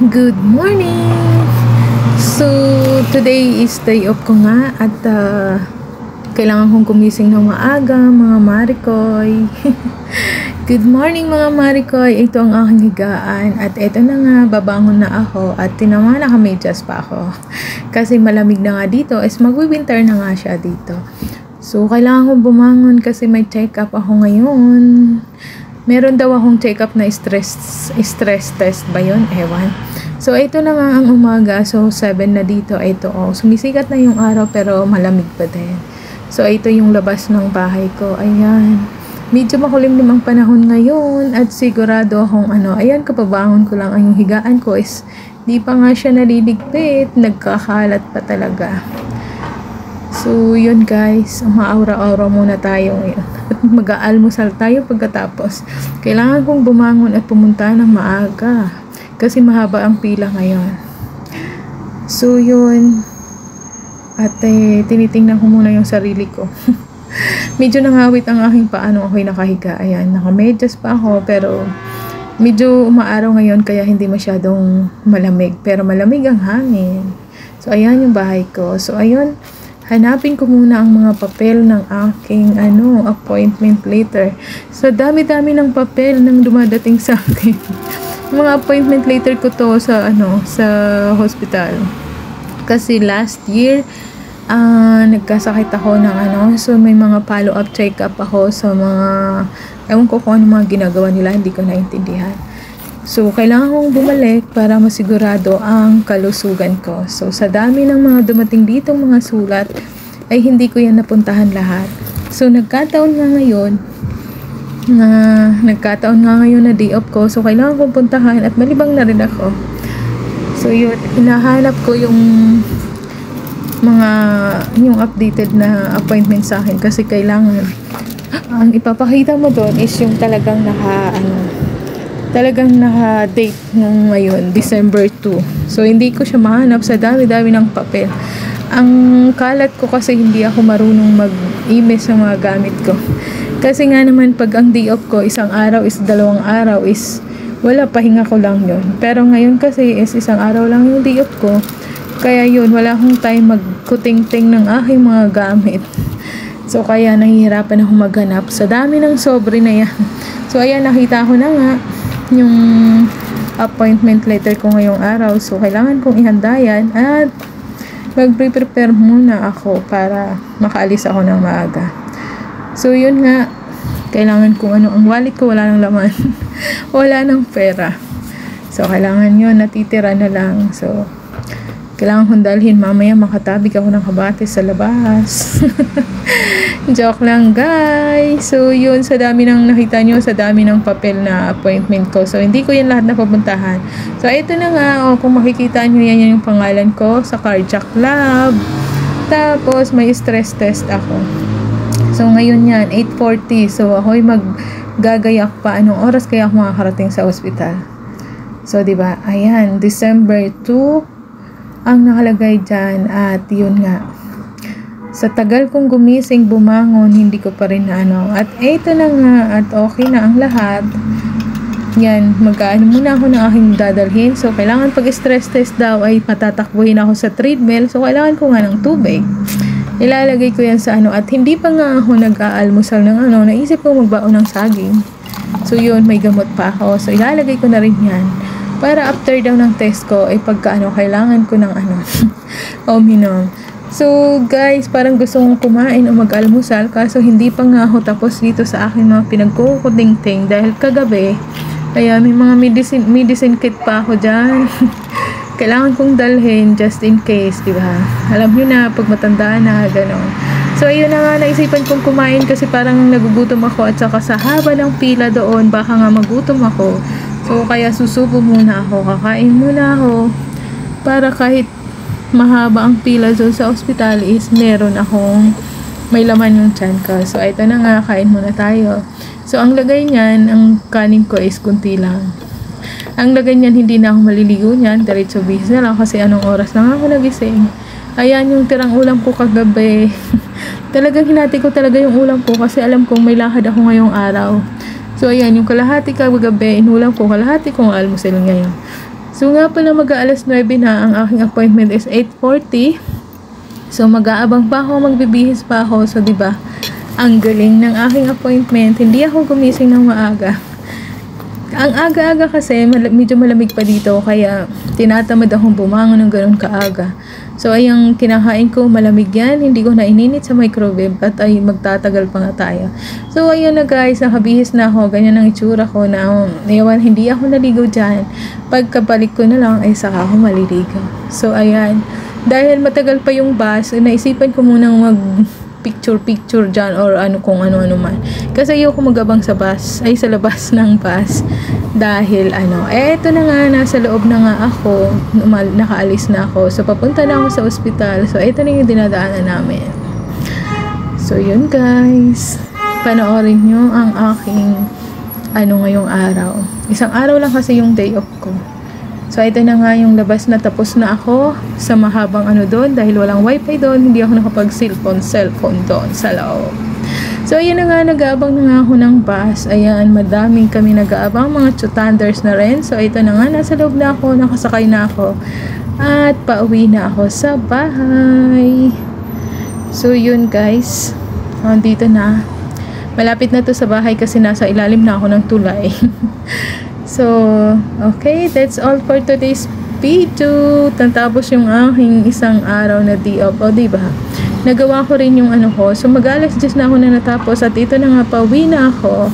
Good morning! So, today is day off ko nga at kailangan kong gumising ng maaga, mga Marikoy. Good morning mga Marikoy! Ito ang aking higaan at ito na nga, babangon na ako at tinama na kamedyas pa ako. Kasi malamig na nga dito, is mag-winter na nga siya dito. So, kailangan kong bumangon kasi may check-up ako ngayon. Meron daw akong check-up na stress test ba yun? Ewan. So, ito na nga ang umaga. So, 7 na dito. Ito, sumisikat na yung araw pero malamig pa din. So, ito yung labas ng bahay ko. Ayan. Medyo makulimlim ang panahon ngayon at sigurado akong ayan, kapabangon ko lang ang higaan ko is di pa nga siya naliligpit. Nagkakalat pa talaga. So, yun guys. Umaawra-awra muna tayo ngayon. At mag-aalmusal tayo pagkatapos. Kailangan kong bumangon at pumunta ng maaga. Kasi mahaba ang pila ngayon. So, yun. At tinitingnan ko muna yung sarili ko. Medyo nangawit ang aking paa nung ako'y nakahiga. Ayan, nakamedyas pa ako. Pero, medyo umaaraw ngayon kaya hindi masyadong malamig. Pero malamig ang hangin. So, ayan yung bahay ko. So, ayun. Hanapin ko muna ang mga papel ng aking appointment later. So, dami-dami ng papel nang dumadating sa akin. Mga appointment later ko to sa hospital. Kasi last year nagkasakit ako ng so may mga follow-up check-up ako sa mga ewan ko kung ano mga ginagawa nila, hindi ko naintindihan. So, kailangan kong bumalik para masigurado ang kalusugan ko. So, sa dami ng mga dumating dito mga sulat, ay hindi ko yan napuntahan lahat. So, nagkataon nga ngayon na day off ko. So, kailangan kong puntahan at malibang na rin ako. So, yun, hinahanap ko yung updated na appointment sa akin kasi kailangan ang ipapakita mo doon is yung talagang naka-date ng ngayon, December 2. So, hindi ko siya mahanap sa dami-dami ng papel. Ang kalat ko kasi hindi ako marunong mag-email sa mga gamit ko. Kasi nga naman, pag ang day off ko, isang araw is 2 araw is wala, pahinga ko lang yun. Pero ngayon kasi is isang araw lang yung day off ko. Kaya yun, wala akong time magkuting-ting ng aking mga gamit. So, kaya nahihirapan ako maghanap. Sa dami ng sobre na yan. So, ayan, nakita ko na nga yung appointment letter ko ngayong araw. So, kailangan kong ihanda yan at mag-prepare muna ako para makaalis ako ng maaga. So, yun nga. Kailangan kong ang wallet ko wala nang laman. Wala nang pera. So, kailangan yun. Natitira na lang. So, kailangan kong dalhin. Mamaya makatabig ako ng kabatis sa labas. Joke lang guys. So yun, sa dami ng nakita nyo, sa dami ng papel na appointment ko. So hindi ko yan lahat napapuntahan. So ito na nga, kung makikita nyo yan yung pangalan ko sa cardiac lab. Tapos may stress test ako. So ngayon yan, 8:40. So ako'y maggagayak pa. Anong oras kaya ako makakarating sa ospital? So diba, ayan, December 2 ang nakalagay dyan. At yun nga, sa tagal kong gumising, bumangon, hindi ko pa rin At eto na nga, at okay na ang lahat. Yan, muna ako ng aking dadalhin. So, kailangan pag stress test daw ay matatakbuhin ako sa treadmill. So, kailangan ko nga ng tubig. Ilalagay ko yan sa at hindi pa nga ako nag-aalmusal ng naisip ko magbaon ng saging. So, yun, may gamot pa ako. So, ilalagay ko na rin yan. Para after daw ng test ko, ay pagka kailangan ko ng uminom. So, guys, parang gusto kong kumain o mag-almusal kaso hindi pa nga ako tapos dito sa akin mga pinagkukuting-ting dahil kagabi, kaya may mga medicine kit pa ako dyan. Kailangan kong dalhin just in case, diba? Alam nyo na, pag matanda na, gano'n. So, ayun na nga, naisipan kong kumain kasi parang nagugutom ako at saka sa haba ng pila doon, baka nga magutom ako. So, kaya susubo muna ako, kakain muna ako para kahit mahaba ang pila doon sa ospital is meron akong may laman yung tiyan ko. So, ito na nga, kain muna tayo. So, ang lagay niyan, ang kanin ko is kunti lang. Ang lagay niyan, hindi na ako maliligo niyan. Diretso bis na lang kasi anong oras lang ako nagising. Ayan yung tirang ulam ko kagabi. Talagang hinati ko talaga yung ulam ko kasi alam kong may lakad ako ngayong araw. So, ayan, yung kalahati kagabi, inulam ko, kalahati kong almusal ngayon. So nga pala mag-aalas 9 na, ang aking appointment is 8:40. So mag-aabang pa ako, magbibihis pa ako. So 'di ba? Ang galing ng aking appointment. Hindi ako gumising ng maaga. Ang aga-aga kasi medyo malamig pa dito, kaya tinatamad akong bumangon ng ganun kaaga. So ayang kinakain ko malamig yan, hindi ko na ininit sa microwave at ay magtatagal pa nga tayo. So ayun na guys, nakabihis na ako, ganyan ang itsura ko na hindi ako naligo dyan. Pagkabalik ko na lang ay saka ako maliligo. So ayan, dahil matagal pa yung bus, naisipan ko munang picture dyan or kung ano man. Kasi ayoko magabang sa bus, ay sa labas ng bus. Dahil eto na nga, nasa loob na nga ako, nakaalis na ako. So papunta na ako sa ospital. So eto na yung dinadaanan namin. So yun guys, panoorin nyo ang aking ngayong araw. Isang araw lang kasi yung day off ko. So, ito na nga yung labas na, tapos na ako sa mahabang doon dahil walang wifi doon, hindi ako nakapag-cellphone doon sa loob. So, ayun na nga, nag-aabang na nga ako ng bus. Ayan, madaming kami nag-aabang, mga chutanders na rin. So, ito na nga, nasa loob na ako, nakasakay na ako. At pauwi na ako sa bahay. So, yun guys. Dito na. Malapit na to sa bahay kasi nasa ilalim na ako ng tulay. So, okay, that's all for today's video. Tatapos yung aking isang araw na day off. O, diba? Nagawa ko rin yung ko. So, mag-alas 10 na ako na natapos. At ito na nga, pauwi na ako.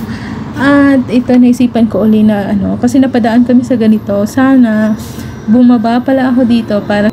At ito, naisipan ko uli na kasi napadaan kami sa ganito. Sana, bumaba pala ako dito para